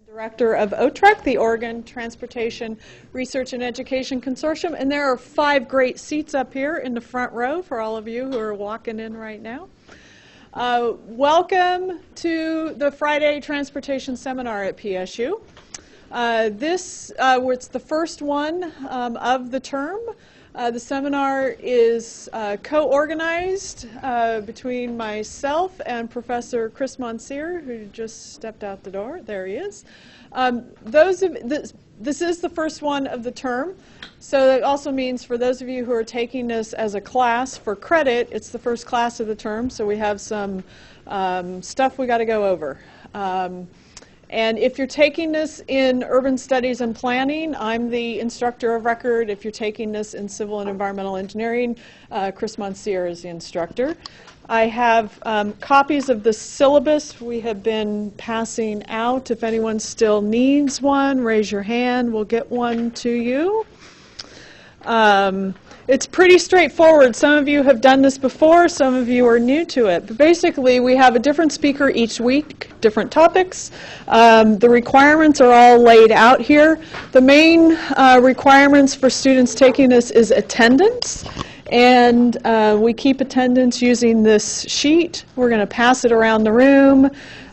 Director of OTREC, the Oregon Transportation Research and Education Consortium, and there are 5 great seats up here in the front row for all of you who are walking in right now. Welcome to the Friday Transportation Seminar at PSU. It's the first one of the term. The seminar is co-organized between myself and Professor Chris Monsieur, who just stepped out the door. There he is. This is the first one of the term, so that also means for those of you who are taking this as a class for credit, it's the first class of the term, so we have some stuff we got to go over. And if you're taking this in urban studies and planning, I'm the instructor of record. If you're taking this in civil and environmental engineering, Chris Monsieur is the instructor. I have copies of the syllabus we have been passing out. If anyone still needs one, raise your hand. We'll get one to you. It's pretty straightforward. Some of you have done this before, some of you are new to it. But basically, we have a different speaker each week, different topics. The requirements are all laid out here. The main requirements for students taking this is attendance. And we keep attendance using this sheet. We're going to pass it around the room.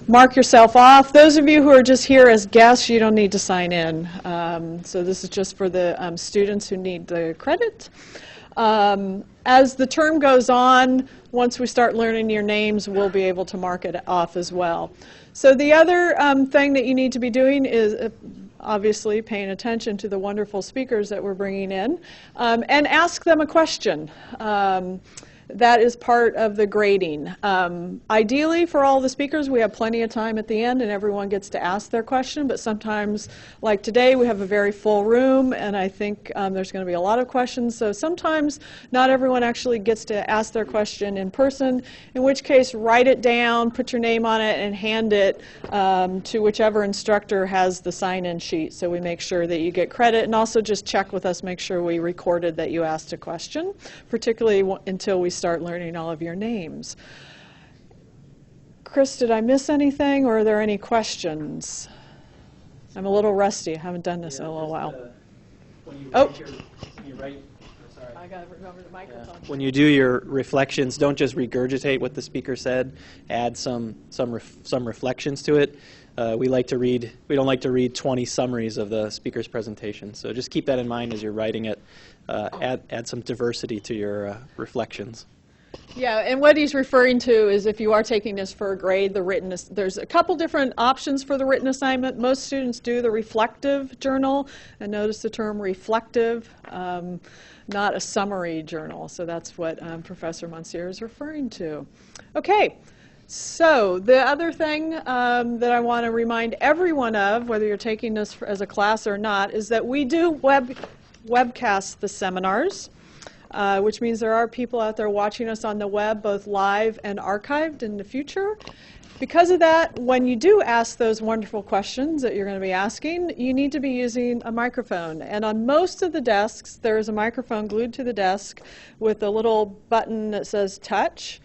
Mark yourself off. Those of you who are just here as guests, you don't need to sign in. So this is just for the students who need the credit. As the term goes on, once we start learning your names, we'll be able to mark it off as well. So the other thing that you need to be doing is obviously paying attention to the wonderful speakers that we're bringing in and ask them a question. That is part of the grading. Ideally, for all the speakers, we have plenty of time at the end and everyone gets to ask their question, but sometimes, like today, we have a very full room and I think there's going to be a lot of questions, so sometimes not everyone actually gets to ask their question in person, in which case write it down, put your name on it, and hand it to whichever instructor has the sign-in sheet so we make sure that you get credit, and also just check with us, make sure we recorded that you asked a question, particularly until we start learning all of your names. Chris, did I miss anything, or are there any questions? I'm a little rusty. I haven't done this in a little while. I got to remember the microphone. When you do your reflections, don't just regurgitate what the speaker said. Add some reflections to it. We don't like to read 20 summaries of the speaker's presentation. So just keep that in mind as you're writing it. Add some diversity to your reflections. Yeah, and what he's referring to is if you are taking this for a grade, there's a couple different options for the written assignment. Most students do the reflective journal, and notice the term reflective, not a summary journal. So that's what Professor Monsieur is referring to. Okay. So the other thing that I want to remind everyone of, whether you're taking this as a class or not, is that we do webcast the seminars, which means there are people out there watching us on the web, both live and archived in the future. Because of that, when you do ask those wonderful questions that you're going to be asking, you need to be using a microphone. And on most of the desks, there is a microphone glued to the desk with a little button that says touch.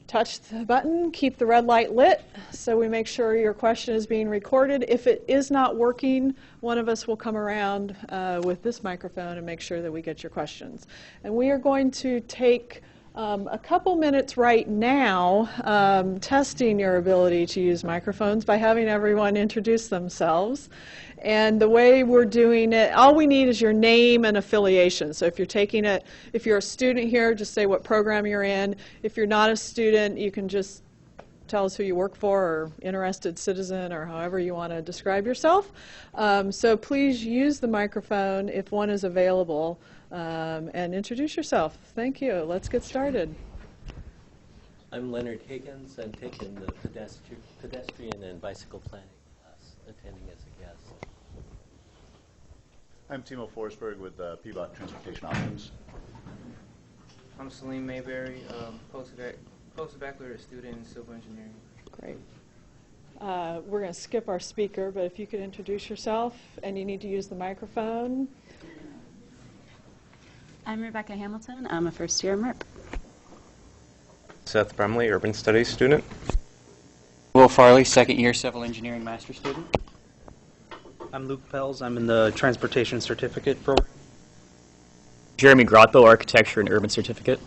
Touch the button, keep the red light lit, so we make sure your question is being recorded. If it is not working, one of us will come around with this microphone and make sure that we get your questions. And we are going to take a couple minutes right now testing your ability to use microphones by having everyone introduce themselves. And the way we're doing it, all we need is your name and affiliation. So if you're taking it, if you're a student here, just say what program you're in. If you're not a student, you can just tell us who you work for, or interested citizen, or however you want to describe yourself. So please use the microphone if one is available, and introduce yourself. Thank you. Let's get started. I'm Leonard Higgins. I'm taking the pedestrian and bicycle planning class, attending as a guest. I'm Timo Forsberg with PBOT Transportation Options. I'm Salim Mayberry, post-baccalaureate student in civil engineering. Great. We're going to skip our speaker, but if you could introduce yourself, and you need to use the microphone. I'm Rebecca Hamilton. I'm a first year MERP. Seth Bremley, urban studies student. Will Farley, second year civil engineering master student. I'm Luke Pels. I'm in the Transportation Certificate program. Jeremy Grotbo, Architecture and Urban Certificate.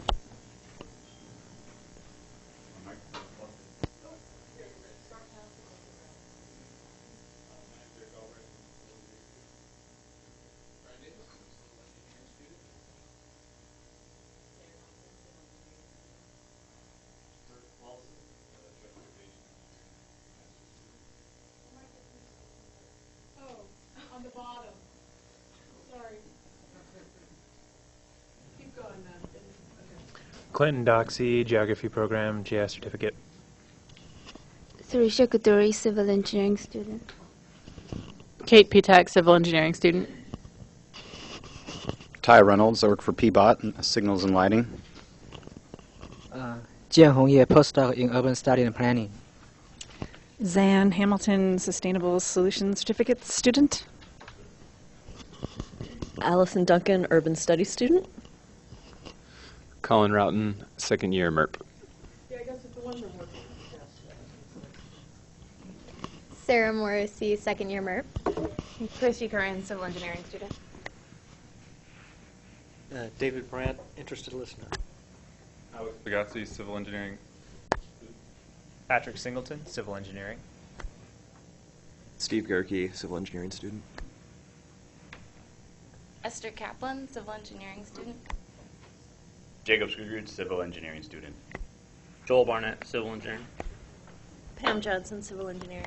On the bottom. Sorry. Keep going then. Clinton Doxey, Geography Program, JS Certificate. Surisha Kuduri, Civil Engineering student. Kate Pitak, Civil Engineering student. Ty Reynolds, I work for PBOT, Signals and Lighting. Jian Hongye, postdoc in Urban Study and Planning. Zan Hamilton, Sustainable Solutions Certificate student. Allison Duncan, Urban Studies student. Colin Roughton, second year MERP. Yeah, I guess it's the ones we're working on. Sarah Morrissey, second year MERP. Christy Curran, Civil Engineering student. David Brandt, interested listener. Alex Pagazzi, Civil Engineering. Patrick Singleton, Civil Engineering. Steve Gerke, Civil Engineering student. Esther Kaplan, Civil Engineering student. Jacob Scrooge, Civil Engineering student. Joel Barnett, Civil Engineering. Pam Judson, Civil Engineering.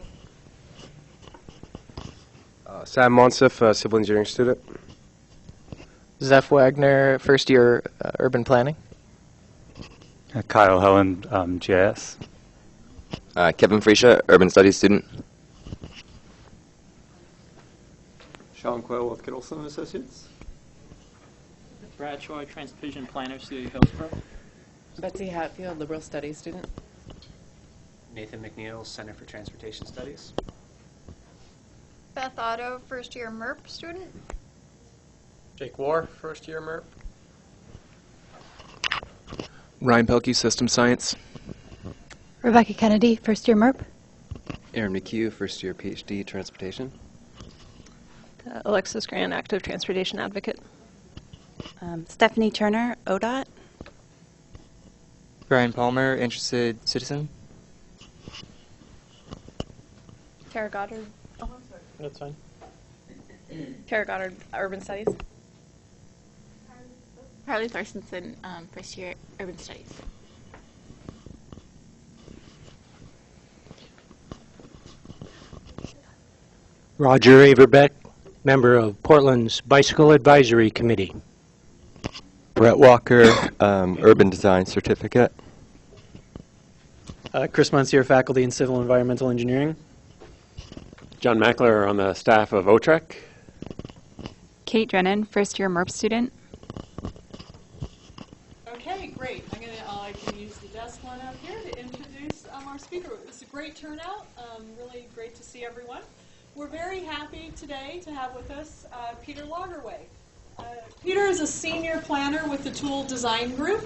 Sam Monsef, Civil Engineering student. Zeph Wagner, first year Urban Planning. Kyle Helen, GIS. Kevin Freisha, Urban Studies student. Sean Quayle with Kittleson Associates. Brad Choi, Transportation Planner, City of Hillsborough. Betsy Hatfield, Liberal Studies student. Nathan McNeil, Center for Transportation Studies. Beth Otto, first year MERP student. Jake War, first year MERP. Ryan Pelkey, System Science. Rebecca Kennedy, first year MERP. Aaron McHugh, first year PhD, Transportation. Alexis Grant, Active Transportation Advocate. Stephanie Turner, ODOT. Brian Palmer, Interested Citizen. Tara Goddard. Oh, I'm sorry. That's fine. Tara Goddard, Urban Studies. Harley Thorstensen, first year Urban Studies. Roger Averbeck, member of Portland's Bicycle Advisory Committee. Brett Walker, Urban Design Certificate. Chris Monsieur, faculty in Civil Environmental Engineering. John Mackler on the staff of OTREC. Kate Drennan, first year MERP student. Okay, great. I can use the desk one up here to introduce our speaker. It's a great turnout. Really great to see everyone. We're very happy today to have with us Peter Lagerway. Peter is a senior planner with the Toole Design Group,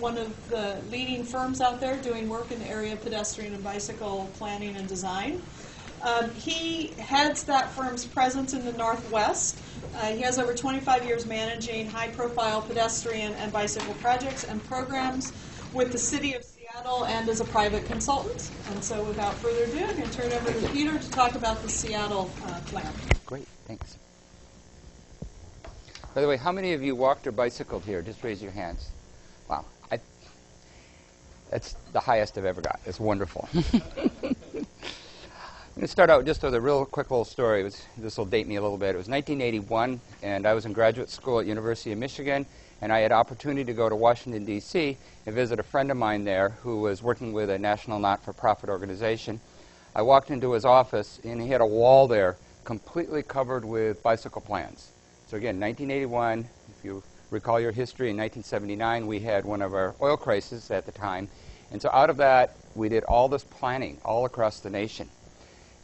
one of the leading firms out there doing work in the area of pedestrian and bicycle planning and design. He heads that firm's presence in the Northwest. He has over 25 years managing high-profile pedestrian and bicycle projects and programs with the City of Seattle and as a private consultant. And so without further ado, I'm going to turn it over to Peter to talk about the Seattle plan. Great, thanks. By the way, how many of you walked or bicycled here? Just raise your hands. Wow. That's the highest I've ever got. It's wonderful. I'm going to start out just with a real quick little story. This will date me a little bit. It was 1981, and I was in graduate school at University of Michigan, and I had opportunity to go to Washington, D.C. and visit a friend of mine there who was working with a national not-for-profit organization. I walked into his office, and he had a wall there completely covered with bicycle plans. So again, 1981, if you recall your history, in 1979, we had one of our oil crises at the time. And so out of that, we did all this planning all across the nation.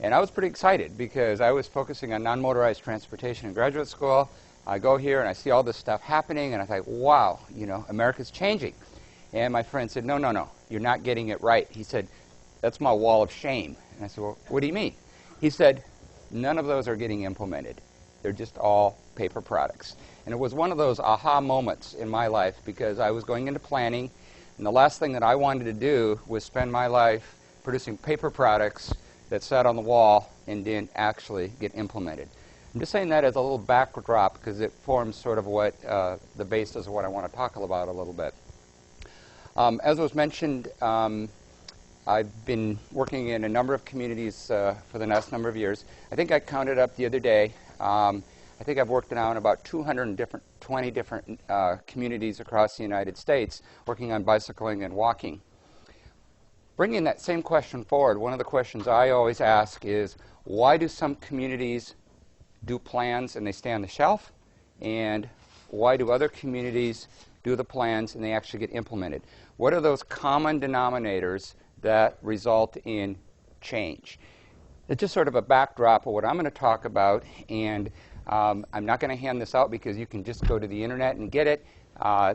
And I was pretty excited because I was focusing on non-motorized transportation in graduate school. I go here and I see all this stuff happening, and I thought, wow, America's changing. And my friend said, no, you're not getting it right. He said, that's my wall of shame. And I said, well, what do you mean? He said, None of those are getting implemented. They're just all paper products. And it was one of those aha moments in my life because I was going into planning, and the last thing that I wanted to do was spend my life producing paper products that sat on the wall and didn't actually get implemented. I'm just saying that as a little backdrop because it forms sort of what the basis of what I want to talk about a little bit. As was mentioned, I've been working in a number of communities for the last number of years. I think I counted up the other day. I think I've worked now in about 220 different communities across the United States working on bicycling and walking. Bringing that same question forward, one of the questions I always ask is, why do some communities do plans and they stay on the shelf? And why do other communities do the plans and they actually get implemented? What are those common denominators that result in change? It's just sort of a backdrop of what I'm going to talk about, and I'm not going to hand this out because you can just go to the internet and get it.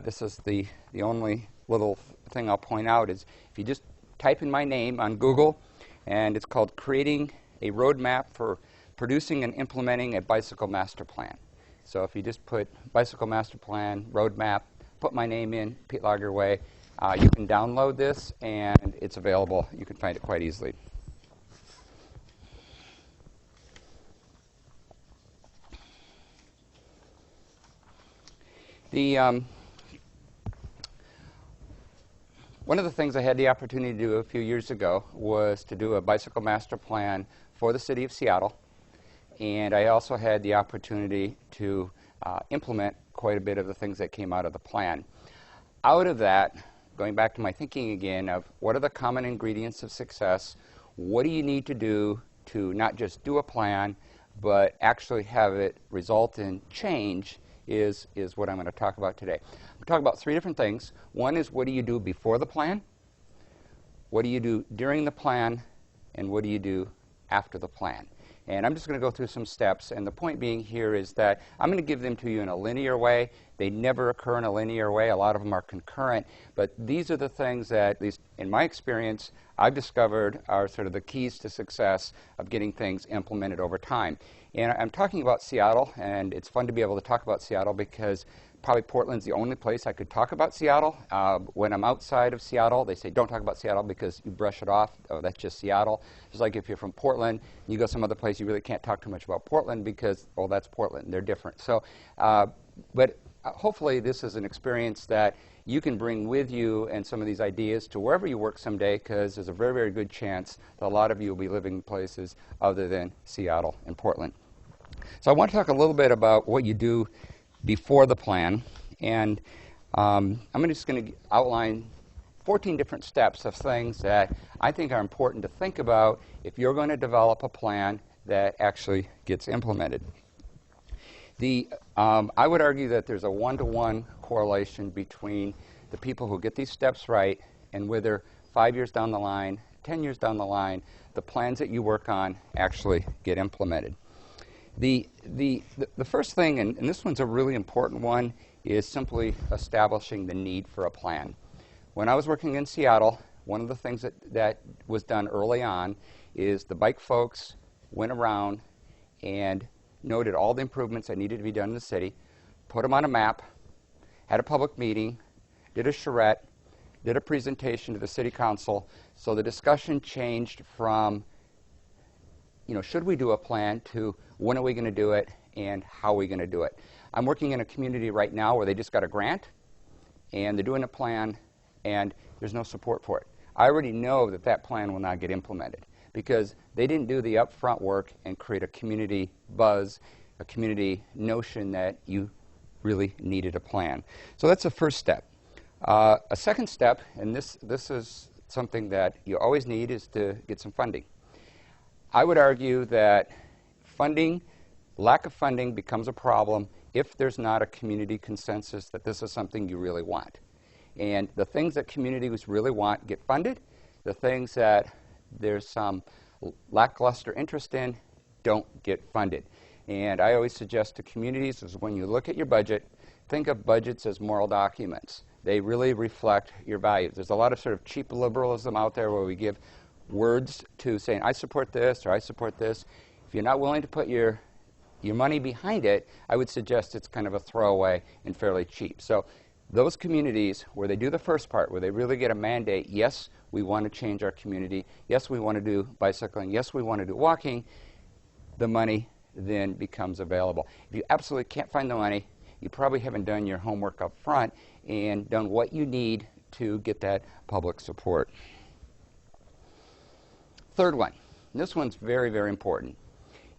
This is the only little thing I'll point out is if you just type in my name on Google, and it's called Creating a Roadmap for Producing and Implementing a Bicycle Master Plan. So if you just put Bicycle Master Plan, Roadmap, put my name in, Pete Lagerway, you can download this, and it's available. You can find it quite easily. One of the things I had the opportunity to do a few years ago was to do a bicycle master plan for the city of Seattle, and I also had the opportunity to implement quite a bit of the things that came out of the plan. Out of that, going back to my thinking again of what are the common ingredients of success, what do you need to do to not just do a plan, but actually have it result in change is what I'm going to talk about today. I'm going to talk about three different things. One is what do you do before the plan, what do you do during the plan, and what do you do after the plan. And I'm just going to go through some steps, and the point being here is that I'm going to give them to you in a linear way. They never occur in a linear way. A lot of them are concurrent, but these are the things that, at least in my experience, I've discovered are sort of the keys to success of getting things implemented over time. And I'm talking about Seattle, and it's fun to be able to talk about Seattle because probably Portland's the only place I could talk about Seattle. When I'm outside of Seattle, they say don't talk about Seattle because you brush it off. Oh, that's just Seattle. Just like if you're from Portland, you go some other place, you really can't talk too much about Portland because, well, that's Portland. They're different. So, but hopefully this is an experience that you can bring with you and some of these ideas to wherever you work someday, because there's a very, very good chance that a lot of you will be living in places other than Seattle and Portland. So I want to talk a little bit about what you do before the plan, and I'm just going to outline 14 different steps of things that I think are important to think about if you're going to develop a plan that actually gets implemented. I would argue that there's a one-to-one correlation between the people who get these steps right and whether 5 years down the line, 10 years down the line, the plans that you work on actually get implemented. The first thing, and this one's a really important one, is simply establishing the need for a plan. When I was working in Seattle, one of the things that was done early on is the bike folks went around and noted all the improvements that needed to be done in the city, put them on a map, had a public meeting, did a charrette, did a presentation to the city council. So the discussion changed from, should we do a plan to when are we going to do it and how are we going to do it. I'm working in a community right now where they just got a grant and they're doing a plan and there's no support for it. I already know that that plan will not get implemented because they didn't do the upfront work and create a community buzz, a community notion that you really needed a plan. So that's the first step. A second step, and this is something that you always need, is to get some funding. I would argue that lack of funding becomes a problem if there's not a community consensus that this is something you really want. And the things that communities really want get funded. The things that there's some lackluster interest in don't get funded. And I always suggest to communities is when you look at your budget, think of budgets as moral documents. They really reflect your values. There's a lot of sort of cheap liberalism out there where we give words to saying, I support this or I support this. If you're not willing to put your money behind it, I would suggest it's kind of a throwaway and fairly cheap. So those communities where they do the first part, where they really get a mandate, yes, we want to change our community, yes, we want to do bicycling, yes, we want to do walking, the money then becomes available. If you absolutely can't find the money, you probably haven't done your homework up front and done what you need to get that public support. Third one, and this one's very, very important,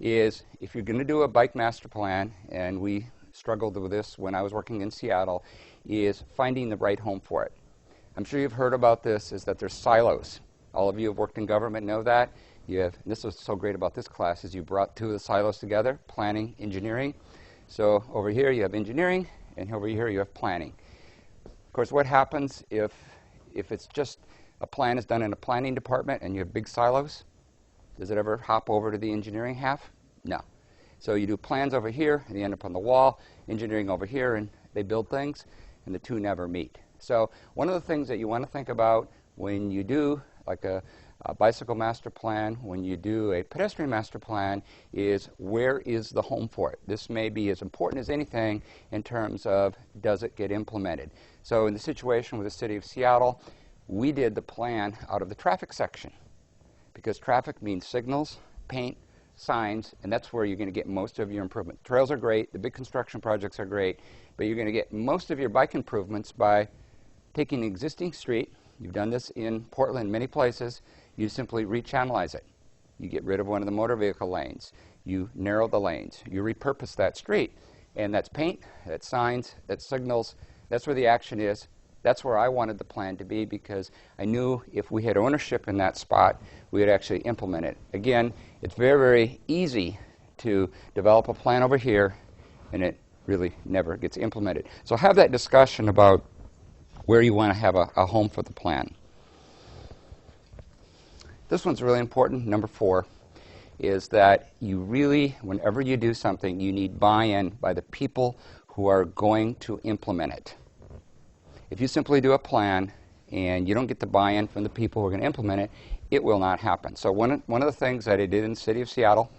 is if you're going to do a bike master plan, and we struggled with this when I was working in Seattle, is finding the right home for it. I'm sure you've heard about this, is that there's silos. All of you who have worked in government know that. This was so great about this class, is you brought two of the silos together, planning, engineering. So over here you have engineering, and over here you have planning. Of course, what happens if it's just a plan is done in a planning department and you have big silos? Does it ever hop over to the engineering half? No. So you do plans over here, and they end up on the wall, engineering over here, and they build things, and the two never meet. So one of the things that you want to think about when you do like a bicycle master plan, when you do a pedestrian master plan, is where is the home for it? This may be as important as anything in terms of does it get implemented. So in the situation with the city of Seattle, we did the plan out of the traffic section, because traffic means signals, paint, signs, and that's where you're going to get most of your improvement. Trails are great, the big construction projects are great, but you're going to get most of your bike improvements by taking an existing street. You've done this in Portland, many places. You simply rechannelize it. You get rid of one of the motor vehicle lanes. You narrow the lanes. You repurpose that street. And that's paint, that's signs, that's signals. That's where the action is. That's where I wanted the plan to be, because I knew if we had ownership in that spot, we would actually implement it. Again, it's very, very easy to develop a plan over here, and it really never gets implemented. So have that discussion about where you want to have a home for the plan. This one's really important. Number 4 is that you really, whenever you do something, you need buy-in by the people who are going to implement it. If you simply do a plan and you don't get the buy-in from the people who are going to implement it, it will not happen. So one of the things that I did in the city of Seattle,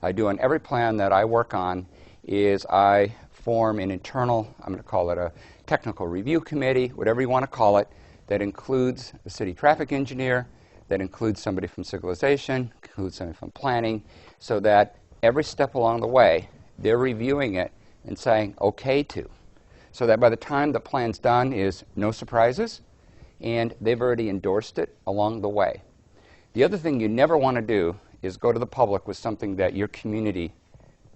I do on every plan that I work on, is I form an internal, I'm going to call it a technical review committee, whatever you want to call it, that includes the city traffic engineer, that includes somebody from civilization, includes somebody from planning, so that every step along the way, they're reviewing it and saying okay to. So that by the time the plan's done is no surprises, and they've already endorsed it along the way. The other thing you never want to do is go to the public with something that your community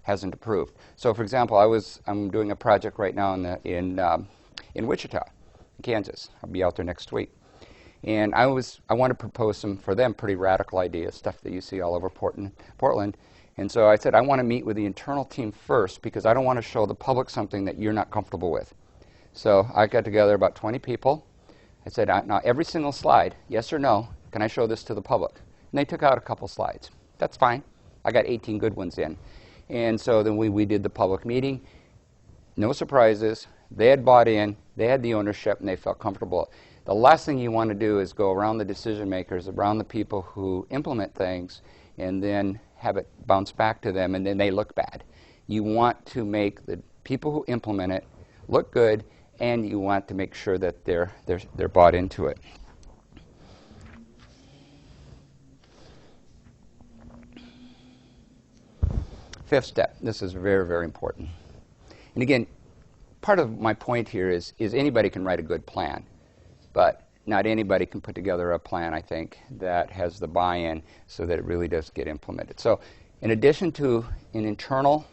hasn't approved. So for example, I'm doing a project right now in Wichita, Kansas. I'll be out there next week. And I want to propose some, for them, pretty radical ideas, stuff that you see all over Portland. And so I said, I want to meet with the internal team first, because I don't want to show the public something that you're not comfortable with. So I got together about 20 people. I said, now every single slide, yes or no, can I show this to the public? And they took out a couple slides. That's fine. I got 18 good ones in. And so then we did the public meeting. No surprises. They had bought in. They had the ownership, and they felt comfortable. The last thing you want to do is go around the decision makers, around the people who implement things, and then have it bounce back to them, and then they look bad. You want to make the people who implement it look good, and you want to make sure that they're bought into it. Fifth step. This is very, very important. And again, part of my point here is anybody can write a good plan, but not anybody can put together a plan, I think, that has the buy-in so that it really does get implemented. So in addition to an internal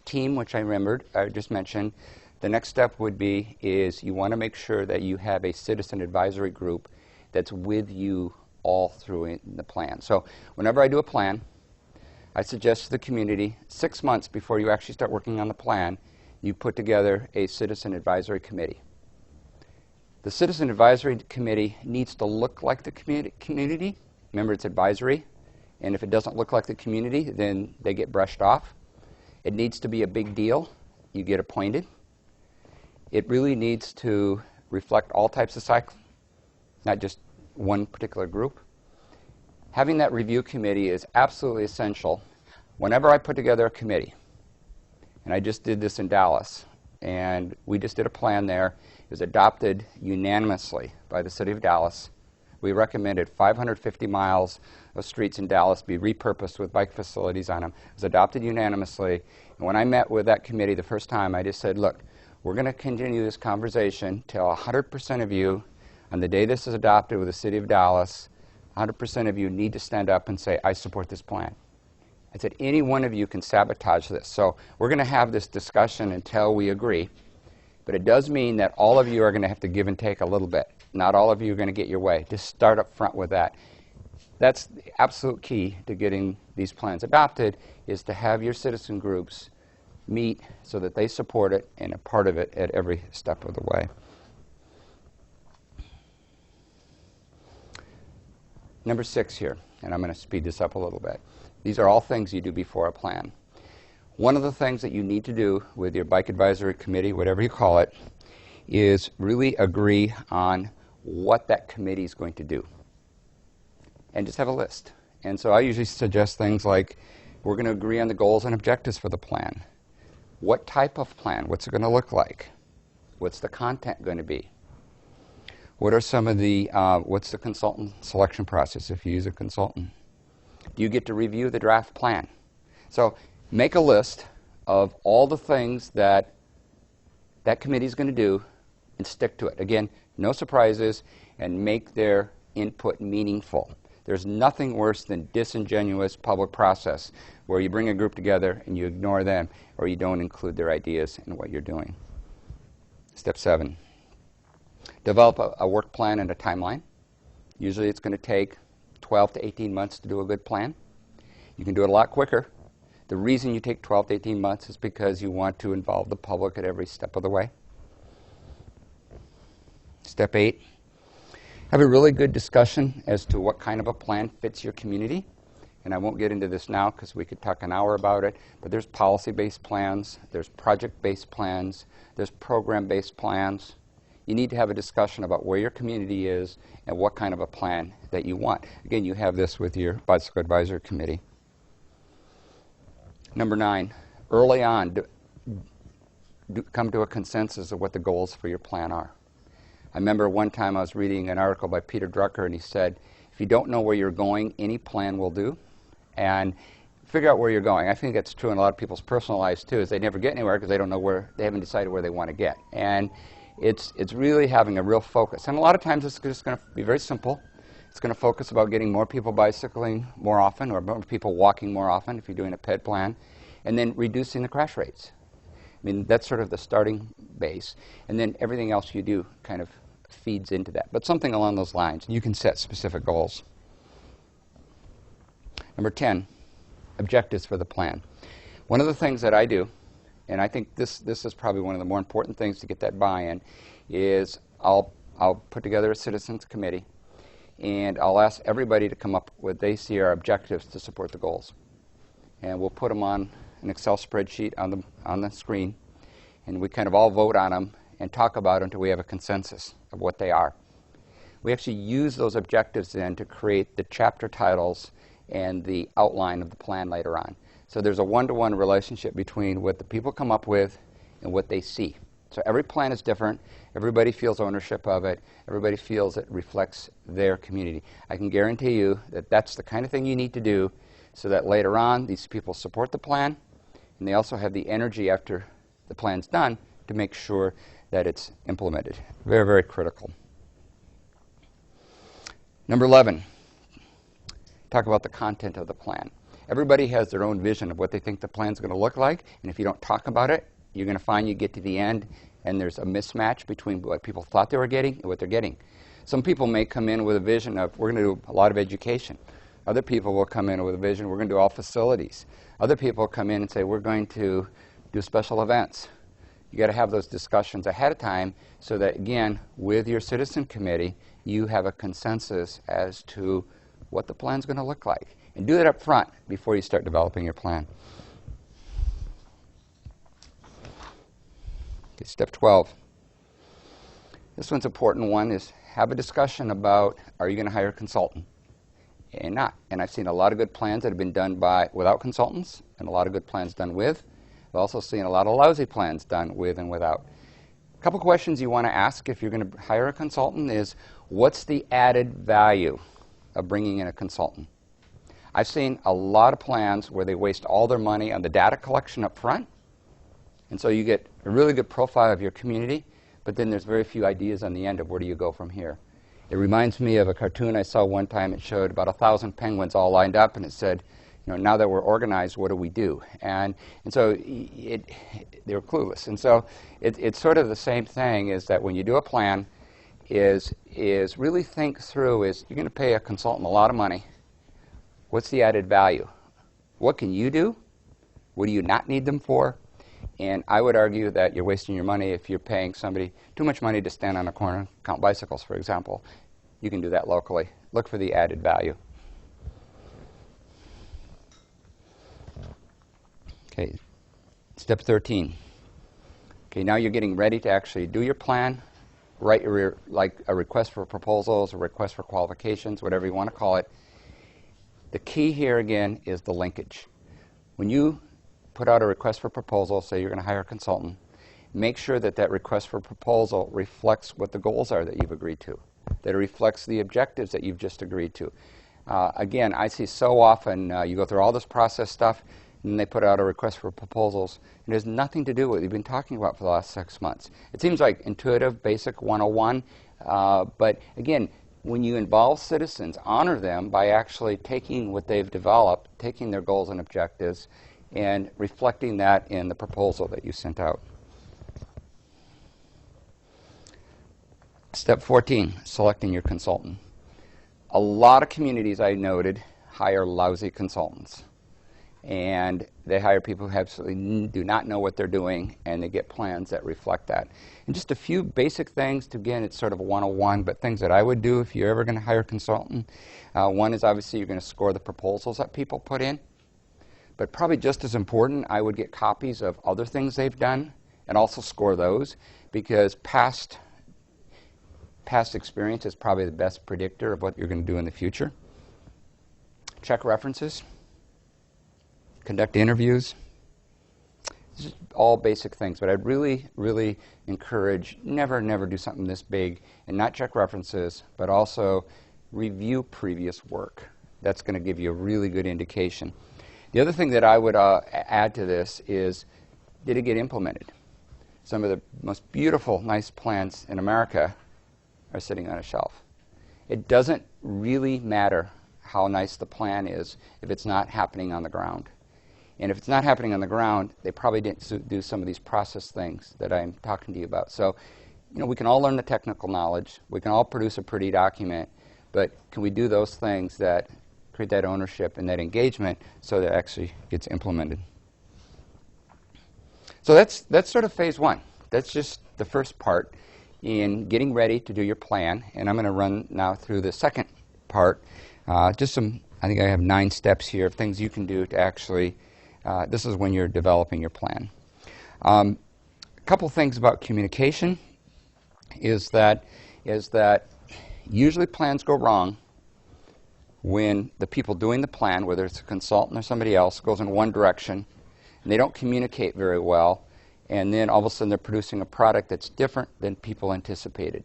team, which I just mentioned, the next step would be is you want to make sure that you have a citizen advisory group that's with you all through in the plan. So whenever I do a plan, I suggest to the community 6 months before you actually start working on the plan, you put together a citizen advisory committee. The Citizen Advisory Committee needs to look like the community. Remember, it's advisory. And if it doesn't look like the community, then they get brushed off. It needs to be a big deal. You get appointed. It really needs to reflect all types of cycling, not just one particular group. Having that review committee is absolutely essential. Whenever I put together a committee, and I just did this in Dallas, and we just did a plan there, it was adopted unanimously by the City of Dallas. We recommended 550 miles of streets in Dallas be repurposed with bike facilities on them. It was adopted unanimously. And when I met with that committee the first time, I just said, look, we're going to continue this conversation till 100% of you, on the day this is adopted with the City of Dallas, 100% of you need to stand up and say, I support this plan. I said, any one of you can sabotage this. So we're going to have this discussion until we agree. But it does mean that all of you are going to have to give and take a little bit. Not all of you are going to get your way. Just start up front with that. That's the absolute key to getting these plans adopted, is to have your citizen groups meet so that they support it and are part of it at every step of the way. Number 6 here, and I'm going to speed this up a little bit. These are all things you do before a plan. One of the things that you need to do with your bike advisory committee, whatever you call it, is really agree on what that committee is going to do. And just have a list. And so I usually suggest things like, we're going to agree on the goals and objectives for the plan. What type of plan? What's it going to look like? What's the content going to be? What are some of the, what's the consultant selection process if you use a consultant? Do you get to review the draft plan? So make a list of all the things that that committee is going to do and stick to it. Again, no surprises, and make their input meaningful. There's nothing worse than disingenuous public process where you bring a group together and you ignore them or you don't include their ideas in what you're doing. Step 7. Develop a work plan and a timeline. Usually it's going to take 12 to 18 months to do a good plan. You can do it a lot quicker. The reason you take 12 to 18 months is because you want to involve the public at every step of the way. Step 8. Have a really good discussion as to what kind of a plan fits your community. And I won't get into this now because we could talk an hour about it, but there's policy-based plans, there's project-based plans, there's program-based plans. You need to have a discussion about where your community is and what kind of a plan that you want. Again, you have this with your Bicycle Advisory Committee. Number 9, early on, come to a consensus of what the goals for your plan are. I remember one time I was reading an article by Peter Drucker, and he said, if you don't know where you're going, any plan will do. And figure out where you're going. I think that's true in a lot of people's personal lives too, is they never get anywhere because they don't know where, they haven't decided where they want to get. And it's really having a real focus. And a lot of times it's just going to be very simple. It's going to focus about getting more people bicycling more often, or more people walking more often if you're doing a PED plan, and then reducing the crash rates. I mean, that's sort of the starting base. And then everything else you do kind of feeds into that. But something along those lines. You can set specific goals. Number 10, objectives for the plan. One of the things that I do, and I think this is probably one of the more important things to get that buy-in, is I'll put together a citizens committee, and I'll ask everybody to come up with what they see are objectives to support the goals. And we'll put them on an Excel spreadsheet on the screen, and we kind of all vote on them and talk about them until we have a consensus of what they are. We actually use those objectives then to create the chapter titles and the outline of the plan later on. So there's a one-to-one relationship between what the people come up with and what they see. So every plan is different. Everybody feels ownership of it. Everybody feels it reflects their community. I can guarantee you that that's the kind of thing you need to do so that later on these people support the plan, and they also have the energy after the plan's done to make sure that it's implemented. Very, very critical. Number 11, talk about the content of the plan. Everybody has their own vision of what they think the plan's going to look like, and if you don't talk about it, you're going to find you get to the end and there's a mismatch between what people thought they were getting and what they're getting. Some people may come in with a vision of, we're going to do a lot of education. Other people will come in with a vision, we're going to do all facilities. Other people come in and say, we're going to do special events. You got to have those discussions ahead of time so that, again, with your citizen committee, you have a consensus as to what the plan's going to look like. And do that up front before you start developing your plan. Okay, step 12. This one's an important one, is have a discussion about, are you going to hire a consultant? and not. And I've seen a lot of good plans that have been done without consultants, and a lot of good plans done with. I've also seen a lot of lousy plans done with and without. A couple questions you want to ask if you're going to hire a consultant is, what's the added value of bringing in a consultant? I've seen a lot of plans where they waste all their money on the data collection up front, and so you get a really good profile of your community, but then there's very few ideas on the end of where do you go from here. It reminds me of a cartoon I saw one time. It showed about 1,000 penguins all lined up, and it said, you know, now that we're organized, what do we do? And so they were clueless. And so it's sort of the same thing, is that when you do a plan, is really think through, is you're going to pay a consultant a lot of money. What's the added value? What can you do? What do you not need them for? And I would argue that you're wasting your money if you're paying somebody too much money to stand on a corner and count bicycles, for example. You can do that locally. Look for the added value. Okay, step 13. Okay, now you're getting ready to actually do your plan, write like a request for proposals, a request for qualifications, whatever you want to call it. The key here again is the linkage. When you put out a request for proposal, say you're going to hire a consultant, make sure that that request for proposal reflects what the goals are that you've agreed to, that it reflects the objectives that you've just agreed to. Again, I see so often you go through all this process stuff, and then they put out a request for proposals, and it has nothing to do with what you've been talking about for the last 6 months. It seems like intuitive, basic 101, but again, when you involve citizens, honor them by actually taking what they've developed, taking their goals and objectives, and reflecting that in the proposal that you sent out. Step 14, selecting your consultant. A lot of communities, I noted, hire lousy consultants. And they hire people who absolutely do not know what they're doing, and they get plans that reflect that. And just a few basic things, again, it's sort of a 101, but things that I would do if you're ever going to hire a consultant. One is obviously you're going to score the proposals that people put in. But probably just as important, I would get copies of other things they've done and also score those, because past experience is probably the best predictor of what you're going to do in the future. Check references. Conduct interviews. This is all basic things, but I'd really, really encourage never do something this big and not check references, but also review previous work. That's going to give you a really good indication. The other thing that I would add to this is, did it get implemented? Some of the most beautiful, nice plans in America are sitting on a shelf. It doesn't really matter how nice the plan is if it's not happening on the ground. And if it's not happening on the ground, they probably didn't do some of these process things that I'm talking to you about. So, you know, we can all learn the technical knowledge. We can all produce a pretty document. But can we do those things that create that ownership and that engagement so that it actually gets implemented? So that's sort of phase one. That's just the first part in getting ready to do your plan. And I'm going to run now through the second part. I think I have 9 steps here of things you can do to actually, this is when you're developing your plan. A couple things about communication is that usually plans go wrong when the people doing the plan, whether it's a consultant or somebody else, goes in one direction, and they don't communicate very well, and then all of a sudden they're producing a product that's different than people anticipated.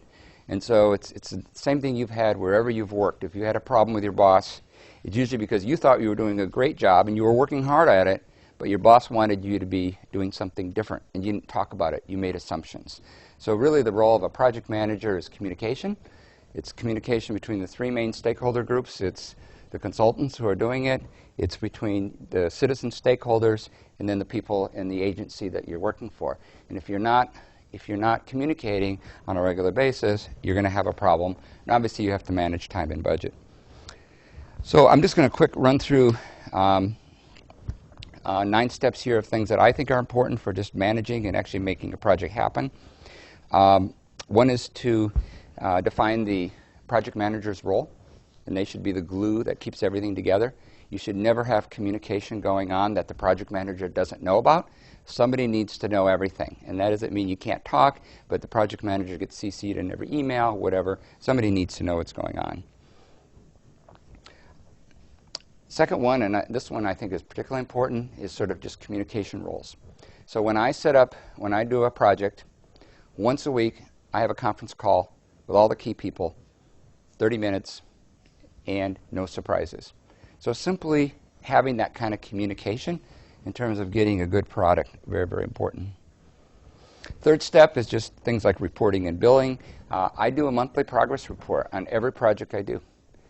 And so it's the same thing you've had wherever you've worked. If you had a problem with your boss, it's usually because you thought you were doing a great job and you were working hard at it, but your boss wanted you to be doing something different, and you didn't talk about it. You made assumptions. So really the role of a project manager is communication. It's communication between the 3 main stakeholder groups. It's the consultants who are doing it. It's between the citizen stakeholders and then the people in the agency that you're working for. And if you're not communicating on a regular basis, you're going to have a problem. And obviously you have to manage time and budget. So I'm just going to quick run through 9 steps here of things that I think are important for just managing and actually making a project happen. One is to define the project manager's role, and they should be the glue that keeps everything together. You should never have communication going on that the project manager doesn't know about. Somebody needs to know everything, and that doesn't mean you can't talk, but the project manager gets CC'd in every email, whatever. Somebody needs to know what's going on. Second one, and this one I think is particularly important, is sort of just communication roles. So when I do a project, once a week I have a conference call with all the key people, 30 minutes, and no surprises. So simply having that kind of communication in terms of getting a good product, very, very important. Third step is just things like reporting and billing. I do a monthly progress report on every project I do.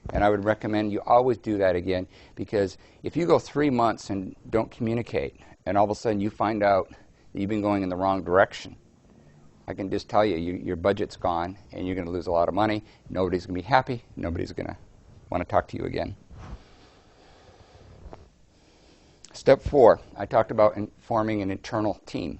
And I would recommend you always do that again, because if you go 3 months and don't communicate, and all of a sudden you find out that you've been going in the wrong direction, I can just tell you, your budget's gone, and you're going to lose a lot of money. Nobody's going to be happy. Nobody's going to want to talk to you again. Step 4, I talked about forming an internal team,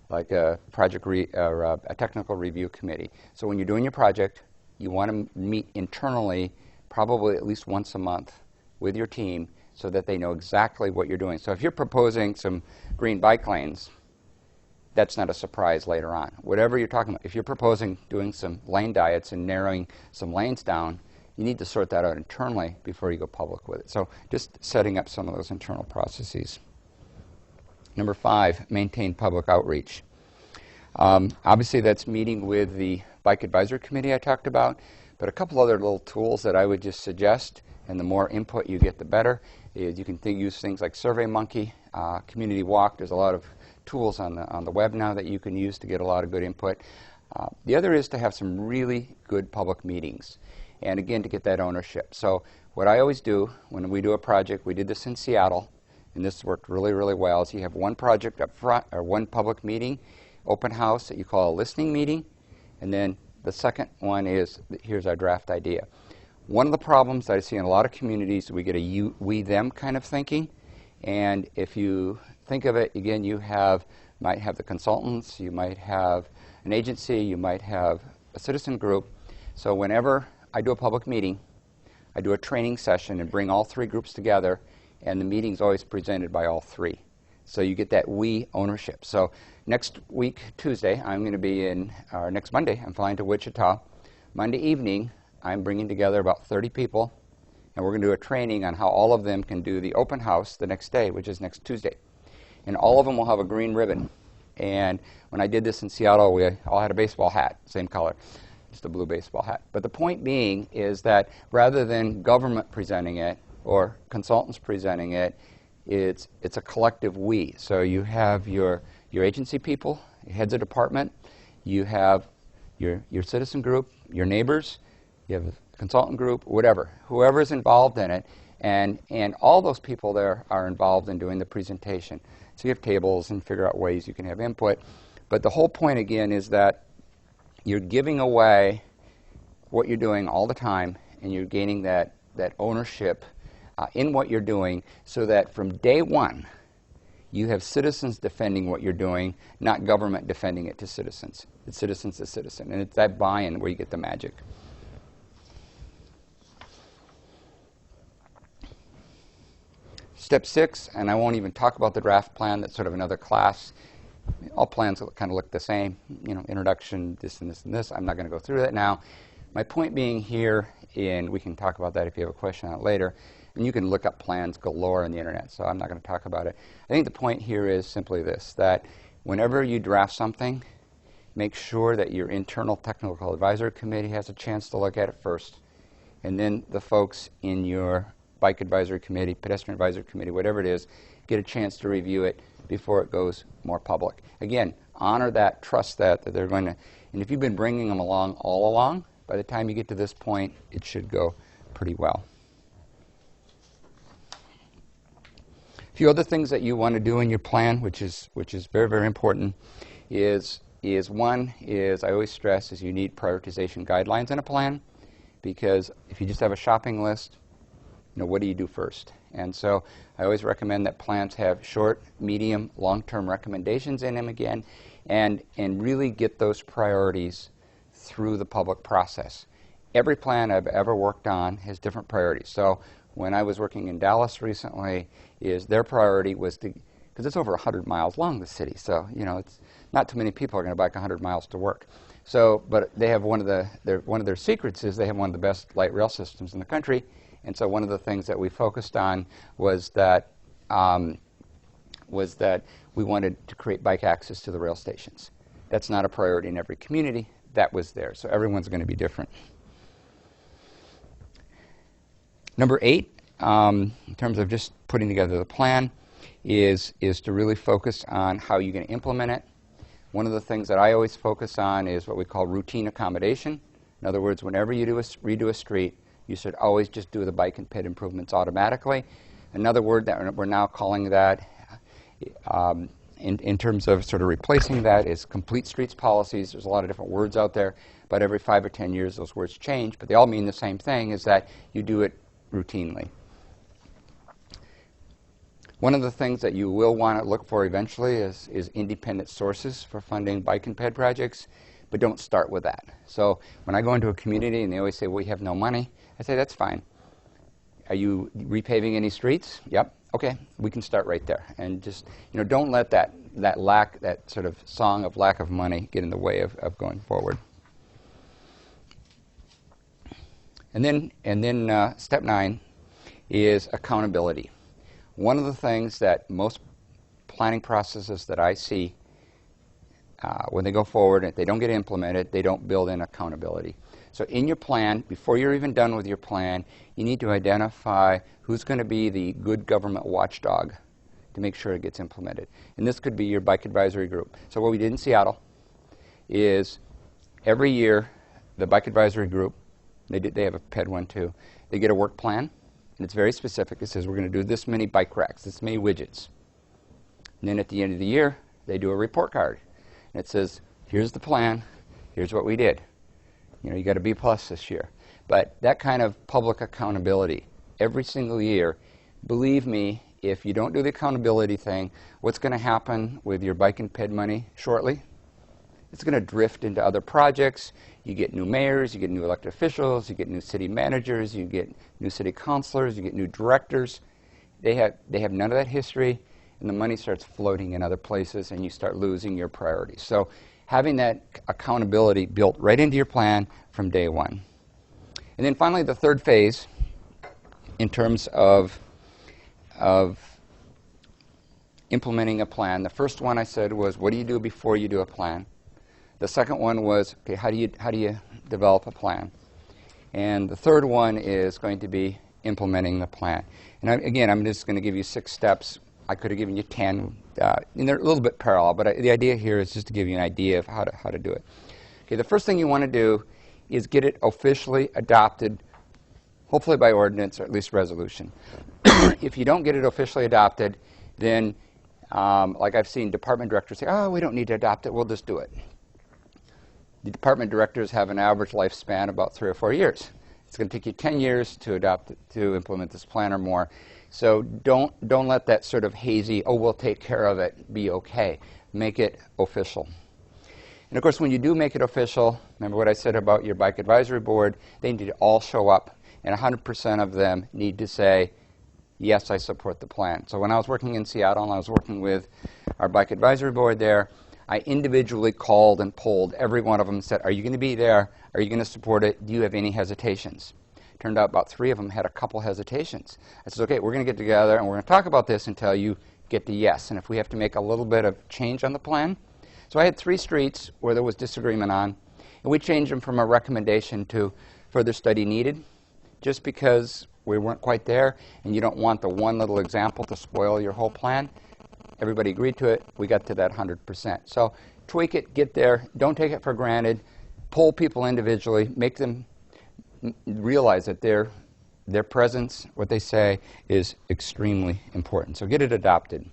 like a a technical review committee. So when you're doing your project, you want to meet internally probably at least once a month with your team so that they know exactly what you're doing. So if you're proposing some green bike lanes, that's not a surprise later on. Whatever you're talking about, if you're proposing doing some lane diets and narrowing some lanes down, you need to sort that out internally before you go public with it. So just setting up some of those internal processes. Number 5, maintain public outreach. Obviously that's meeting with the Bike Advisory Committee I talked about, but a couple other little tools that I would just suggest, and the more input you get, the better, is you can use things like SurveyMonkey, Community Walk. There's a lot of tools on the web now that you can use to get a lot of good input. The other is to have some really good public meetings, and again, to get that ownership. So what I always do when we do a project, we did this in Seattle, and this worked really, really well, is you have one project up front, or one public meeting, open house that you call a listening meeting, and then the second one is, here's our draft idea. One of the problems that I see in a lot of communities, we get a we, them kind of thinking, and if you think of it, again, you might have the consultants, you might have an agency, you might have a citizen group. So whenever I do a public meeting, I do a training session and bring all 3 groups together, and the meeting's always presented by all 3. So you get that we ownership. So next week, Tuesday, I'm going to be next Monday, I'm flying to Wichita. Monday evening, I'm bringing together about 30 people, and we're going to do a training on how all of them can do the open house the next day, which is next Tuesday. And all of them will have a green ribbon. And when I did this in Seattle, we all had a baseball hat, same color, just a blue baseball hat. But the point being is that rather than government presenting it or consultants presenting it, it's a collective we. So you have your agency people, your heads of department, you have your citizen group, your neighbors, you have a consultant group, whoever is involved in it, and all those people there are involved in doing the presentation. So you have tables and figure out ways you can have input. But the whole point again is that you're giving away what you're doing all the time, and you're gaining that ownership in what you're doing, so that from day one you have citizens defending what you're doing, not government defending it to citizens. It's citizens to citizen, and it's that buy-in where you get the magic. Step 6, and I won't even talk about the draft plan, that's sort of another class. All plans kind of look the same, introduction, this and this and this. I'm not going to go through that now. My point being here, and we can talk about that if you have a question on it later, and you can look up plans galore on the internet, so I'm not going to talk about it. I think the point here is simply this, that whenever you draft something, make sure that your internal technical advisory committee has a chance to look at it first, and then the folks in your bike advisory committee, pedestrian advisory committee, whatever it is, get a chance to review it before it goes more public. Again, honor that, trust that they're going to, and if you've been bringing them along all along, by the time you get to this point, it should go pretty well. A few other things that you want to do in your plan, which is very, very important, is one is, I always stress, is you need prioritization guidelines in a plan, because if you just have a shopping list, what do you do first? And so I always recommend that plans have short, medium, long-term recommendations in them again, and really get those priorities through the public process. Every plan I've ever worked on has different priorities. So when I was working in Dallas recently, their priority was to, because it's over 100 miles long, the city, so it's not too many people are going to bike 100 miles to work. So, but they have one of their secrets is they have one of the best light rail systems in the country, And so one of the things that we focused on was that we wanted to create bike access to the rail stations. That's not a priority in every community. That was there. So everyone's going to be different. Number 8, in terms of just putting together the plan, is to really focus on how you're going to implement it. One of the things that I always focus on is what we call routine accommodation. In other words, whenever you redo a street, you should always just do the bike and ped improvements automatically. Another word that we're now calling that in terms of sort of replacing that is complete streets policies. There's a lot of different words out there, but every 5 or 10 years those words change, but they all mean the same thing, is that you do it routinely. One of the things that you will want to look for eventually is independent sources for funding bike and ped projects, but don't start with that. So when I go into a community and they always say, we have no money, I say, that's fine. Are you repaving any streets? Yep. Okay, we can start right there. And just, don't let that sort of song of lack of money get in the way of going forward. And then step 9 is accountability. One of the things that most planning processes that I see when they go forward, if they don't get implemented, they don't build in accountability. So in your plan, before you're even done with your plan, you need to identify who's going to be the good government watchdog to make sure it gets implemented. And this could be your bike advisory group. So what we did in Seattle is every year the bike advisory group, they have a PED one too, they get a work plan, and it's very specific. It says we're going to do this many bike racks, this many widgets. And then at the end of the year, they do a report card. And it says, here's the plan, here's what we did. You got a B+ this year. But that kind of public accountability every single year, believe me, if you don't do the accountability thing, what's going to happen with your bike and ped money shortly? It's going to drift into other projects. You get new mayors, you get new elected officials, you get new city managers, you get new city councilors, you get new directors. They have none of that history, and the money starts floating in other places, and you start losing your priorities. So having that accountability built right into your plan from day one. And then finally, the third phase, in terms of implementing a plan. The first one I said was, what do you do before you do a plan? The second one was, okay, how do you develop a plan? And the third one is going to be implementing the plan. And again, I'm just going to give you 6 steps. I could have given you 10. And they're a little bit parallel, but the idea here is just to give you an idea of how to do it. Okay, the first thing you want to do is get it officially adopted, hopefully by ordinance or at least resolution. If you don't get it officially adopted, then like I've seen department directors say, oh, we don't need to adopt it, we'll just do it. The department directors have an average lifespan about 3 or 4 years. It's going to take you 10 years to implement this plan or more. So don't let that sort of hazy, oh, we'll take care of it, be okay. Make it official. And of course, when you do make it official, remember what I said about your bike advisory board, they need to all show up, and 100% of them need to say, yes, I support the plan. So when I was working in Seattle and I was working with our bike advisory board there, I individually called and polled every one of them and said, are you going to be there? Are you going to support it? Do you have any hesitations? Turned out about 3 of them had a couple hesitations. I said, okay, we're going to get together and we're going to talk about this until you get the yes. And if we have to make a little bit of change on the plan. So I had 3 streets where there was disagreement on, and we changed them from a recommendation to further study needed, just because we weren't quite there and you don't want the one little example to spoil your whole plan. Everybody agreed to it. We got to that 100%. So tweak it, get there. Don't take it for granted. Poll people individually. Make them realize that their presence, what they say, is extremely important. So get it adopted.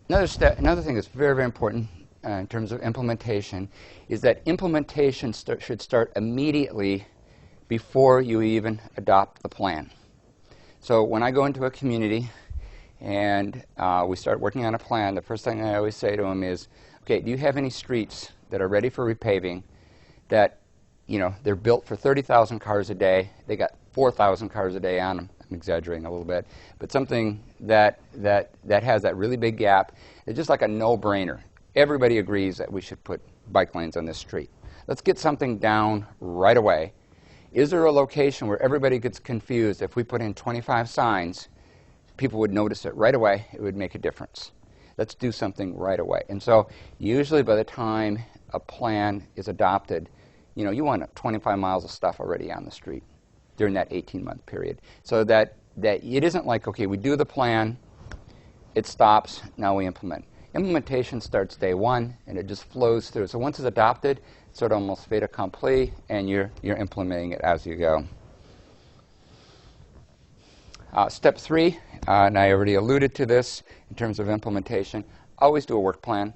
Another thing that's very, very important in terms of implementation is that implementation should start immediately before you even adopt the plan. So when I go into a community and we start working on a plan, the first thing I always say to them is, okay, do you have any streets that are ready for repaving that, they're built for 30,000 cars a day, they got 4,000 cars a day on them. I'm exaggerating a little bit, but something that has that really big gap. It's just like a no-brainer. Everybody agrees that we should put bike lanes on this street. Let's get something down right away. Is there a location where everybody gets confused? If we put in 25 signs, people would notice it right away. It would make a difference. Let's do something right away. And so usually by the time a plan is adopted, you want 25 miles of stuff already on the street during that 18-month period. So that it isn't like, okay, we do the plan, it stops, now we implement. Implementation starts day one, and it just flows through. So once it's adopted, it's sort of almost fait accompli, and you're implementing it as you go. Step 3, and I already alluded to this in terms of implementation, always do a work plan.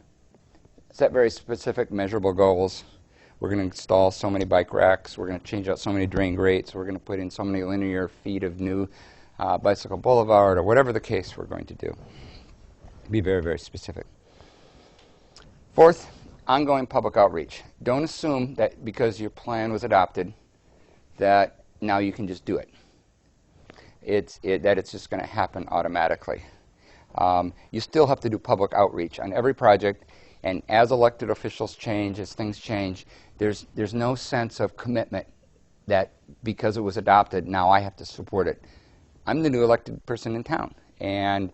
Set very specific, measurable goals. We're going to install so many bike racks. We're going to change out so many drain grates. We're going to put in so many linear feet of new bicycle boulevard, or whatever the case we're going to do. Be very, very specific. Fourth, ongoing public outreach. Don't assume that because your plan was adopted that now you can just do it. That it's just going to happen automatically. You still have to do public outreach on every project, and as elected officials change, as things change, there's no sense of commitment that because it was adopted, now I have to support it. I'm the new elected person in town, and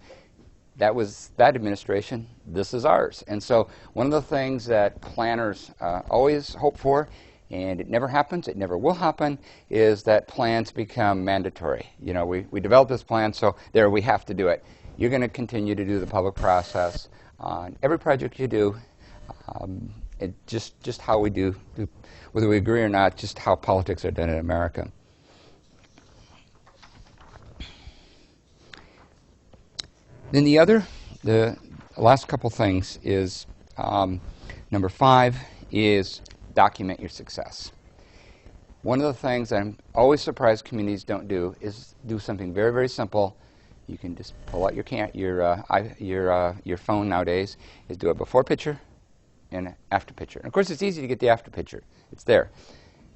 that was that administration. This is ours. And so one of the things that planners always hope for, and it never happens, it never will happen, is that plans become mandatory. We develop this plan, so there we have to do it. You're going to continue to do the public process on every project you do. Just how we do, whether we agree or not, just how politics are done in America. Then the last couple things is, number 5 is document your success. One of the things I'm always surprised communities don't do is do something very, very simple. You can just pull out your phone nowadays, is do a before picture and an after picture. And of course, it's easy to get the after picture. It's there.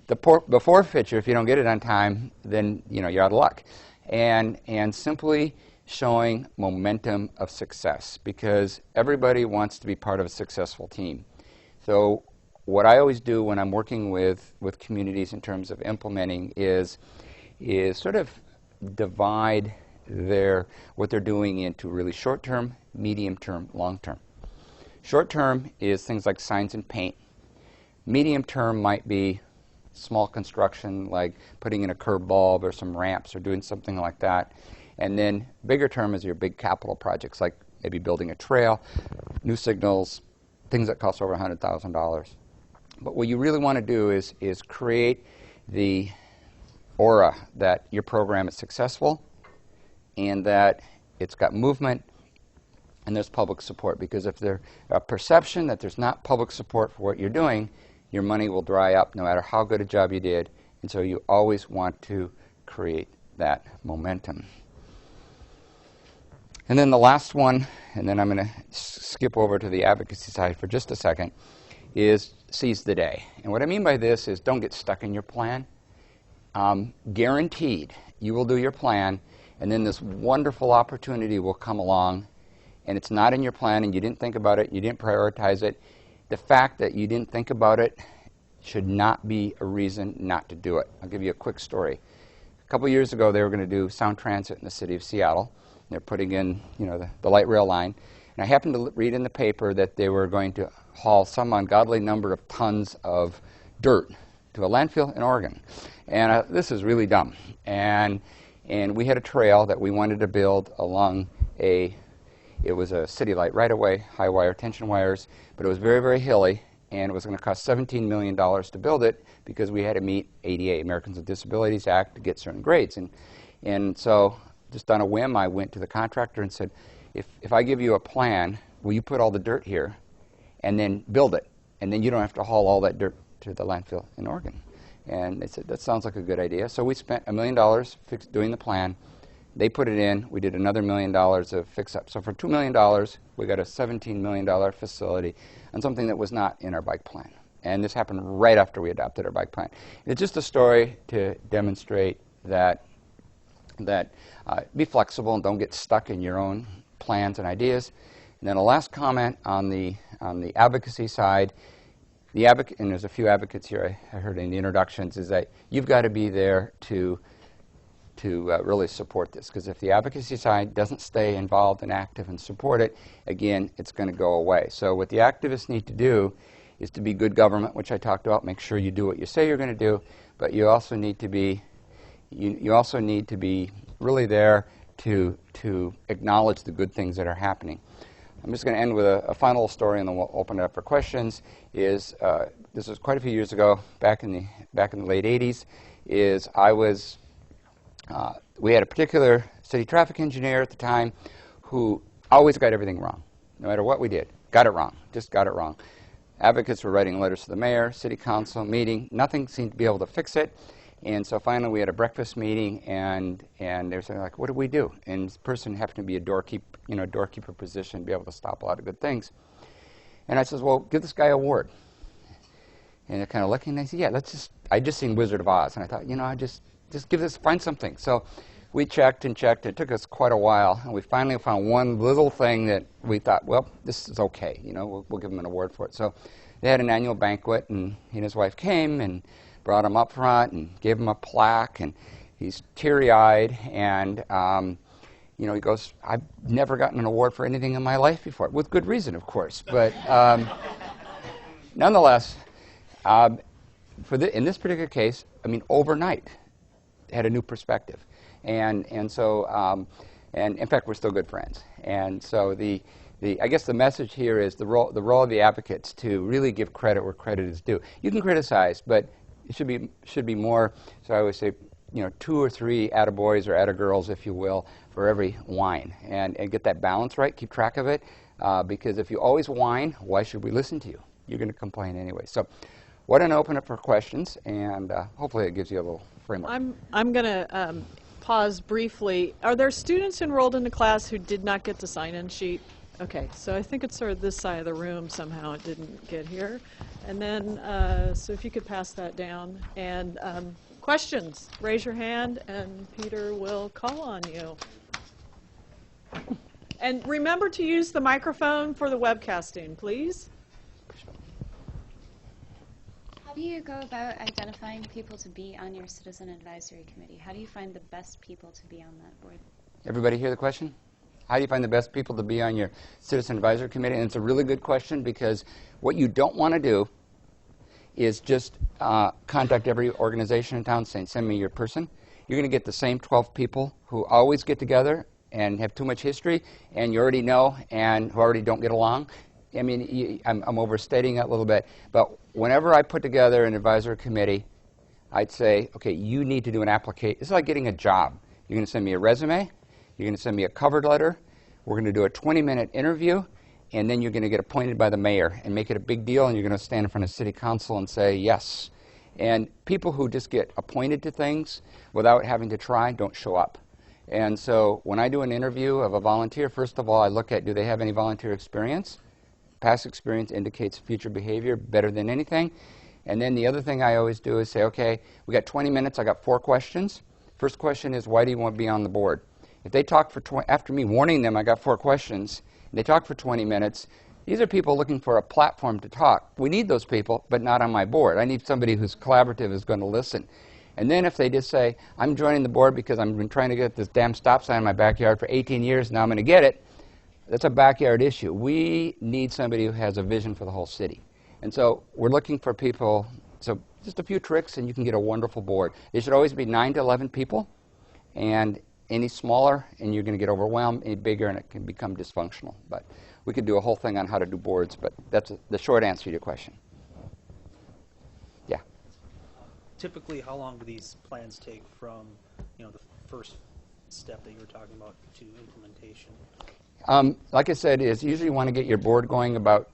The before picture, if you don't get it on time, then you're out of luck. And simply showing momentum of success, because everybody wants to be part of a successful team. So what I always do when I'm working with communities in terms of implementing is sort of divide what they're doing into really short-term, medium-term, long-term. Short-term is things like signs and paint. Medium-term might be small construction, like putting in a curb bulb or some ramps or doing something like that. And then bigger term is your big capital projects, like maybe building a trail, new signals, things that cost over $100,000. But what you really want to do is create the aura that your program is successful and that it's got movement and there's public support. Because if there's a perception that there's not public support for what you're doing, your money will dry up no matter how good a job you did. And so you always want to create that momentum. And then the last one, and then I'm going to skip over to the advocacy side for just a second, is seize the day. And what I mean by this is don't get stuck in your plan. Guaranteed, you will do your plan, and then this wonderful opportunity will come along, and it's not in your plan, and you didn't think about it, you didn't prioritize it. The fact that you didn't think about it should not be a reason not to do it. I'll give you a quick story. A couple years ago, they were going to do sound transit in the city of Seattle. They're putting in, the light rail line. And I happened to read in the paper that they were going to haul some ungodly number of tons of dirt to a landfill in Oregon. And this is really dumb. And we had a trail that we wanted to build along it was a city light right-of-way, high wire tension wires, but it was very, very hilly, and it was going to cost $17 million to build it because we had to meet ADA, Americans with Disabilities Act, to get certain grades. And so just on a whim, I went to the contractor and said, if I give you a plan, will you put all the dirt here and then build it? And then you don't have to haul all that dirt to the landfill in Oregon. And they said, that sounds like a good idea. So we spent $1 million doing the plan. They put it in. We did another $1 million of fix-up. So for $2 million, we got a $17 million facility on something that was not in our bike plan. And this happened right after we adopted our bike plan. It's just a story to demonstrate that be flexible and don't get stuck in your own plans and ideas. And then a last comment on the advocacy side, the advocate, and there's a few advocates here I heard in the introductions, is that you've got to be there to really support this. Because if the advocacy side doesn't stay involved and active and support it, again, it's going to go away. So what the activists need to do is to be good government, which I talked about. Make sure you do what you say you're going to do, but you also need to be really there to acknowledge the good things that are happening. I'm just going to end with a final story, and then we'll open it up for questions. This was quite a few years ago, back in the late '80s. We had a particular city traffic engineer at the time who always got everything wrong, no matter what we did. Got it wrong, just got it wrong. Advocates were writing letters to the mayor, city council, meeting. Nothing seemed to be able to fix it. And so finally we had a breakfast meeting, and they were saying, like, what do we do? And this person happened to be a doorkeeper position, be able to stop a lot of good things. And I says, well, give this guy an award. And they're kind of looking, and they said, yeah, I just seen Wizard of Oz. And I thought, I just find something. So we checked and checked. It took us quite a while, and we finally found one little thing that we thought, well, this is okay. We'll give him an award for it. So they had an annual banquet, and he and his wife came and brought him up front and gave him a plaque, and he's teary-eyed, and he goes, I've never gotten an award for anything in my life before, with good reason, of course. But nonetheless, in this particular case, overnight, had a new perspective, and so in fact we're still good friends. And so I guess the message here is the role of the advocates to really give credit where credit is due. You can criticize, but it should be more. So I always say, 2 or 3 attaboys or attagirls, if you will, for every whine, and get that balance right. Keep track of it, because if you always whine, why should we listen to you? You're going to complain anyway. So why don't I open up for questions, and hopefully it gives you a little framework. I'm going to pause briefly. Are there students enrolled in the class who did not get the sign-in sheet? Okay, so I think it's sort of this side of the room. Somehow it didn't get here. And then, so if you could pass that down. And questions, raise your hand, and Peter will call on you. And remember to use the microphone for the webcasting, please. How do you go about identifying people to be on your Citizen Advisory Committee? How do you find the best people to be on that board? Everybody hear the question? How do you find the best people to be on your Citizen Advisory Committee? And it's a really good question, because what you don't want to do is just contact every organization in town saying, send me your person. You're going to get the same 12 people who always get together and have too much history, and you already know, and who already don't get along. I'm overstating it a little bit, but whenever I put together an advisory committee, I'd say, okay, you need to do an application. It's like getting a job. You're going to send me a resume. You're going to send me a cover letter. We're going to do a 20-minute interview, and then you're going to get appointed by the mayor and make it a big deal, and you're going to stand in front of city council and say yes. And people who just get appointed to things without having to try don't show up. And so when I do an interview of a volunteer, first of all, I look at, do they have any volunteer experience? Past experience indicates future behavior better than anything. And then the other thing I always do is say, okay, we got 20 minutes, I got 4 questions. First question is, why do you want to be on the board? If they talk after me warning them I got 4 questions, and they talk for 20 minutes, these are people looking for a platform to talk. We need those people, but not on my board. I need somebody who's collaborative, is going to listen. And then if they just say, I'm joining the board because I've been trying to get this damn stop sign in my backyard for 18 years, now I'm going to get it, that's a backyard issue. We need somebody who has a vision for the whole city. And so we're looking for people, so just a few tricks and you can get a wonderful board. It should always be 9 to 11 people, and any smaller and you're going to get overwhelmed, any bigger and it can become dysfunctional. But we could do a whole thing on how to do boards, but that's the short answer to your question. Yeah. Typically, how long do these plans take from, the first step that you were talking about to implementation? Like I said, is usually you want to get your board going about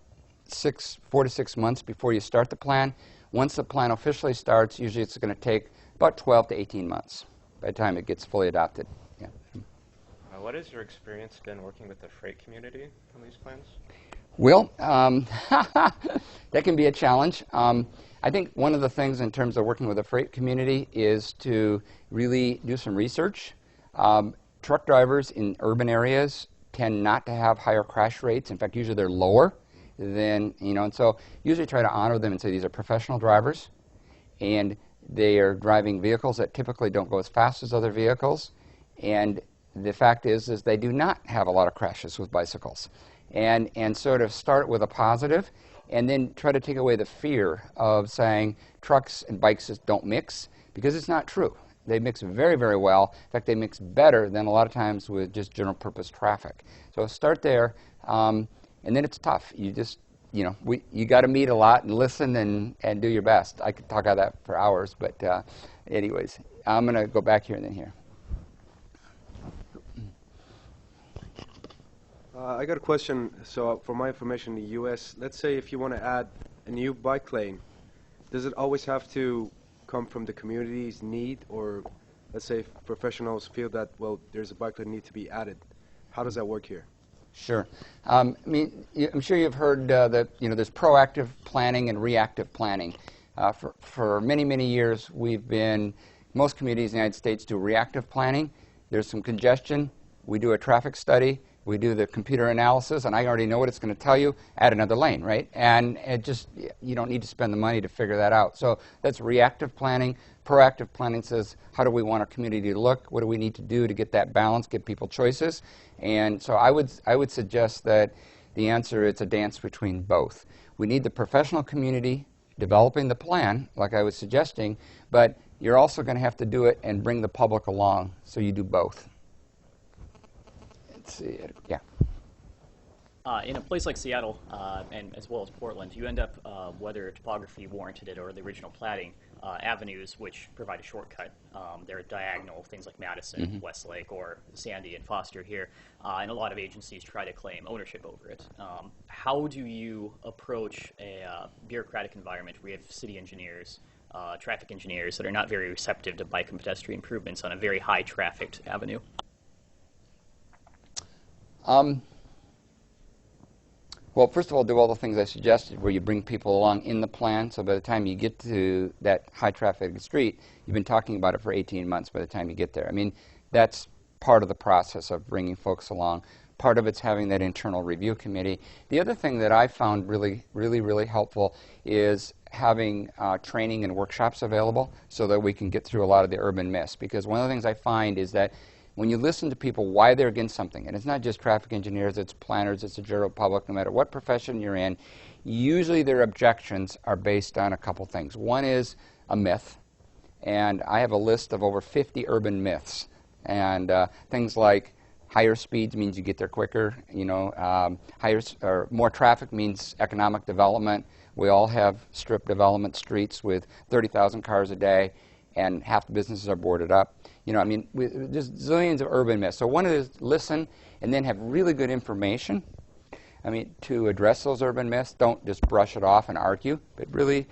4 to 6 months before you start the plan. Once the plan officially starts, usually it's going to take about 12 to 18 months by the time it gets fully adopted. Yeah. What has your experience been working with the freight community on these plans? Well, that can be a challenge. I think one of the things in terms of working with the freight community is to really do some research. Truck drivers in urban areas tend not to have higher crash rates. In fact, usually they're lower. then, and so usually try to honor them and say these are professional drivers, and they are driving vehicles that typically don't go as fast as other vehicles, and the fact is they do not have a lot of crashes with bicycles. And sort of start with a positive, and then try to take away the fear of saying trucks and bikes just don't mix, because it's not true. They mix very, very well. In fact, they mix better than a lot of times with just general purpose traffic. So start there, and then it's tough. You just, you got to meet a lot and listen and do your best. I could talk about that for hours, but anyways, I'm going to go back here and then here. I got a question. So for my information in the U.S., let's say if you want to add a new bike lane, does it always have to come from the community's need, or let's say if professionals feel that, well, there's a bike lane need to be added? How does that work here? Sure. I mean, I'm sure you've heard that there's proactive planning and reactive planning. For many, many years, most communities in the United States do reactive planning. There's some congestion. We do a traffic study. We do the computer analysis, and I already know what it's going to tell you. Add another lane, right? And you don't need to spend the money to figure that out. So that's reactive planning. Proactive planning says, how do we want our community to look? What do we need to do to get that balance, give people choices? And so I would suggest that the answer is a dance between both. We need the professional community developing the plan, like I was suggesting, but you're also going to have to do it and bring the public along, so you do both. Let's see. Yeah. In a place like Seattle, and as well as Portland, you end up, whether topography warranted it or the original platting, avenues which provide a shortcut. They're diagonal, things like Madison, Westlake, or Sandy and Foster here, and a lot of agencies try to claim ownership over it. How do you approach a bureaucratic environment where you have city engineers, traffic engineers that are not very receptive to bike and pedestrian improvements on a very high-trafficked avenue? Well, first of all, do all the things I suggested where you bring people along in the plan, so by the time you get to that high-traffic street, you've been talking about it for 18 months by the time you get there. I mean, that's part of the process of bringing folks along. Part of it's having that internal review committee. The other thing that I found really, really, really helpful is having training and workshops available so that we can get through a lot of the urban myths. Because one of the things I find is that when you listen to people why they're against something, and it's not just traffic engineers, it's planners, it's the general public, no matter what profession you're in, usually their objections are based on a couple things. One is a myth, and I have a list of over 50 urban myths, and things like higher speeds means you get there quicker, more traffic means economic development. We all have strip development streets with 30,000 cars a day, and half the businesses are boarded up. There's zillions of urban myths. So one is listen and then have really good information. To address those urban myths, don't just brush it off and argue, but really,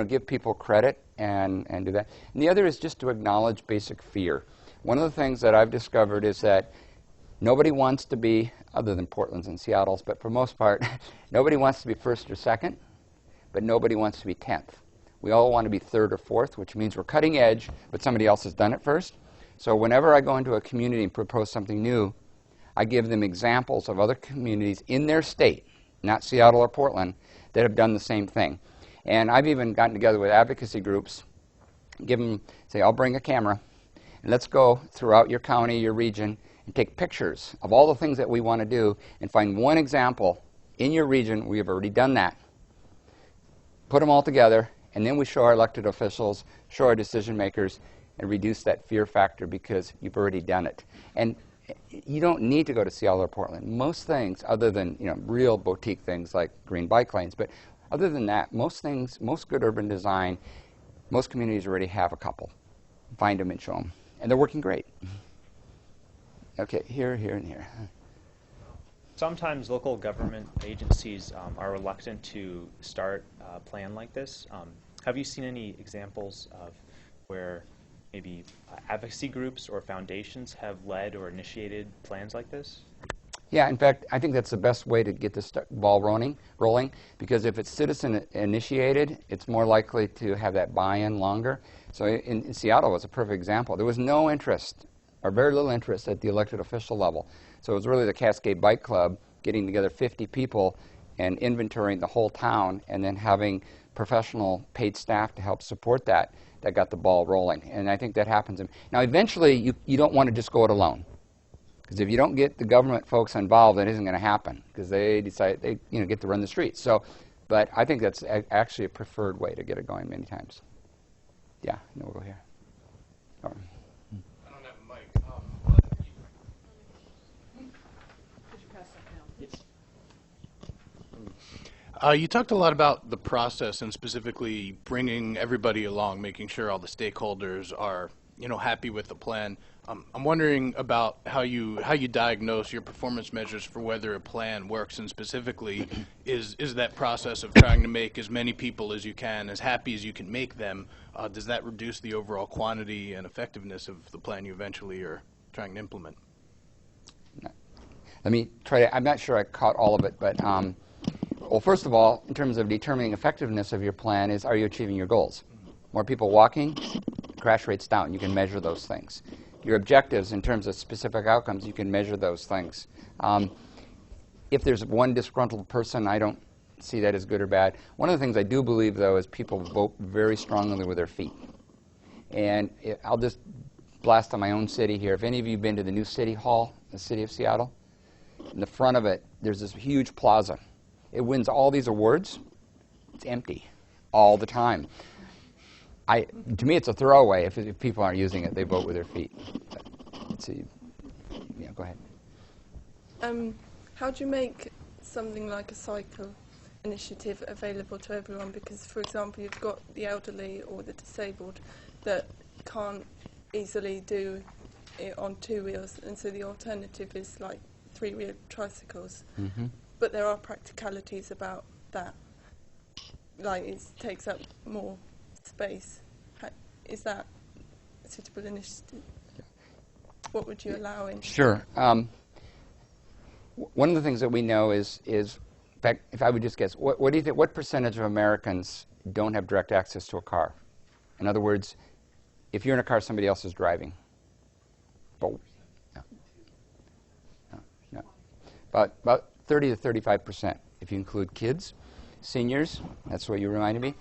give people credit and do that. And the other is just to acknowledge basic fear. One of the things that I've discovered is that nobody wants to be, other than Portland's and Seattle's, but for most part, nobody wants to be first or second, but nobody wants to be 10th. We all want to be third or fourth, which means we're cutting edge, but somebody else has done it first. So whenever I go into a community and propose something new, I give them examples of other communities in their state, not Seattle or Portland, that have done the same thing. And I've even gotten together with advocacy groups, say, I'll bring a camera, and let's go throughout your county, your region, and take pictures of all the things that we want to do and find one example in your region where you've already done that. Put them all together, and then we show our elected officials, show our decision makers, and reduce that fear factor because you've already done it. And you don't need to go to Seattle or Portland. Most things, other than real boutique things like green bike lanes, but other than that, most good urban design, most communities already have a couple. Find them and show them. And they're working great. Okay, here, and here. Sometimes local government agencies are reluctant to start a plan like this. Have you seen any examples of where maybe advocacy groups or foundations have led or initiated plans like this? Yeah, in fact, I think that's the best way to get this ball rolling, because if it's citizen initiated, it's more likely to have that buy-in longer. So in Seattle was a perfect example. There was no interest, or very little interest, at the elected official level. So it was really the Cascade Bike Club getting together 50 people and inventorying the whole town and then having professional paid staff to help support that got the ball rolling. And I think that happens. Now, eventually, you don't want to just go it alone. Because if you don't get the government folks involved, that isn't going to happen. Because they decide they get to run the streets. So, but I think that's actually a preferred way to get it going many times. Yeah, and then we'll go here. All right. I don't have a mic. But Could you pass that down? Yes. You talked a lot about the process and specifically bringing everybody along, making sure all the stakeholders are, happy with the plan. I'm wondering about how you diagnose your performance measures for whether a plan works, and specifically, is that process of trying to make as many people as you can, as happy as you can make them, does that reduce the overall quantity and effectiveness of the plan you eventually are trying to implement? Let me try to, I'm not sure I caught all of it, but well, first of all, in terms of determining effectiveness of your plan is, are you achieving your goals? More people walking, crash rates down. You can measure those things. Your objectives in terms of specific outcomes, you can measure those things. If there's one disgruntled person, I don't see that as good or bad. One of the things I do believe, though, is people vote very strongly with their feet. And I'll just blast on my own city here. If any of you have been to the new City Hall, the city of Seattle, in the front of it, there's this huge plaza. It wins all these awards. It's empty all the time. To me, it's a throwaway. If people aren't using it, they vote with their feet. But, let's see. Yeah, go ahead. How do you make something like a cycle initiative available to everyone? Because, for example, you've got the elderly or the disabled that can't easily do it on 2 wheels, and so the alternative is like 3-wheel tricycles. Mm-hmm. But there are practicalities about that. Like, it takes up more space. Is that a suitable initiative? What would you allow in? Sure. One of the things that we know is in fact, if I would just guess, what do you think? What percentage of Americans don't have direct access to a car? In other words, if you're in a car, somebody else is driving. No. About 30 to 35%, if you include kids, seniors. That's what you reminded me.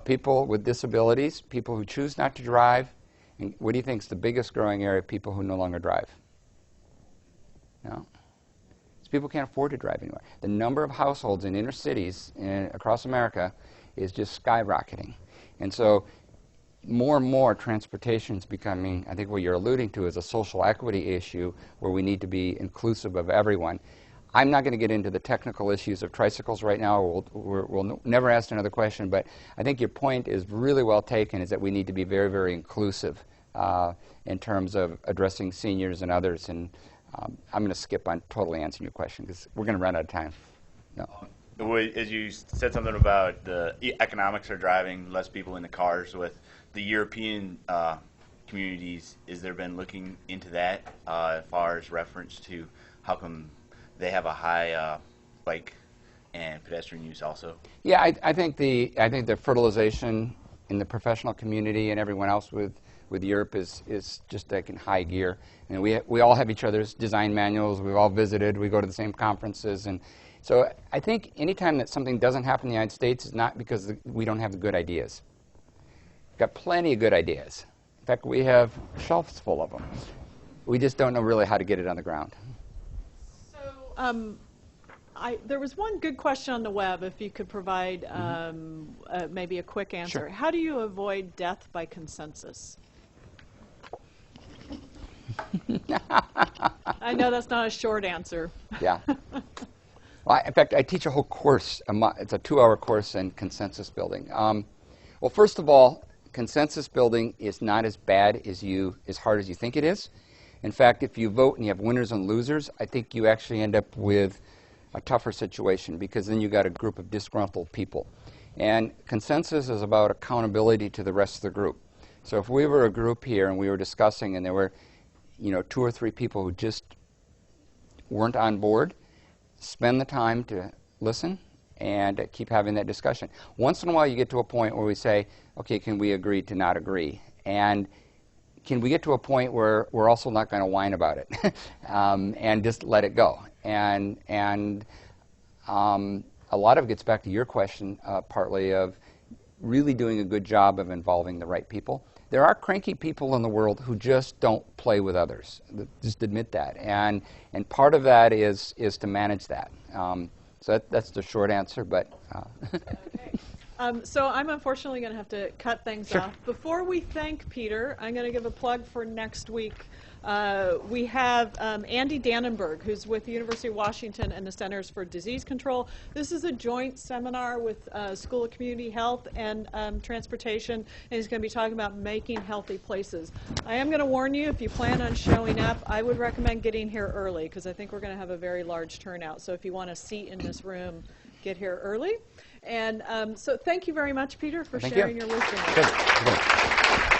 People with disabilities, people who choose not to drive. And what do you think is the biggest growing area of people who no longer drive? No. It's people who can't afford to drive anymore. The number of households in inner cities across America is just skyrocketing. And so more and more transportation is becoming, I think what you're alluding to is a social equity issue where we need to be inclusive of everyone. I'm not going to get into the technical issues of tricycles right now. We'll never ask another question, but I think your point is really well taken, is that we need to be very, very inclusive in terms of addressing seniors and others. And I'm going to skip on totally answering your question because we're going to run out of time. No. As you said something about the economics are driving less people in the cars with the European communities, is there been looking into that as far as reference to how come they have a high bike and pedestrian use also? Yeah, I think the fertilization in the professional community and everyone else with Europe is just like in high gear. And we all have each other's design manuals. We've all visited. We go to the same conferences, and so I think anytime that something doesn't happen in the United States is not because we don't have the good ideas. We've got plenty of good ideas. In fact, we have shelves full of them. We just don't know really how to get it on the ground. There was one good question on the web, if you could provide maybe a quick answer. Sure. How do you avoid death by consensus? I know that's not a short answer. Yeah. Well, in fact, I teach a whole course. It's a 2-hour course in consensus building. Well, first of all, consensus building is not as bad as hard as you think it is. In fact, if you vote and you have winners and losers, I think you actually end up with a tougher situation because then you've got a group of disgruntled people. And consensus is about accountability to the rest of the group. So if we were a group here and we were discussing and there were 2 or 3 people who just weren't on board, spend the time to listen and keep having that discussion. Once in a while you get to a point where we say, okay, can we agree to not agree? And can we get to a point where we're also not going to whine about it and just let it go? And a lot of it gets back to your question, partly of really doing a good job of involving the right people. There are cranky people in the world who just don't play with others. Just admit that. And part of that is to manage that. So that's the short answer, but... Okay. So I'm unfortunately going to have to cut things off. Before we thank Peter, I'm going to give a plug for next week. We have Andy Dannenberg, who's with the University of Washington and the Centers for Disease Control. This is a joint seminar with School of Community Health and Transportation, and he's going to be talking about making healthy places. I am going to warn you, if you plan on showing up, I would recommend getting here early, because I think we're going to have a very large turnout. So if you want a seat in this room, get here early. And so thank you very much, Peter, for sharing your wisdom. Good.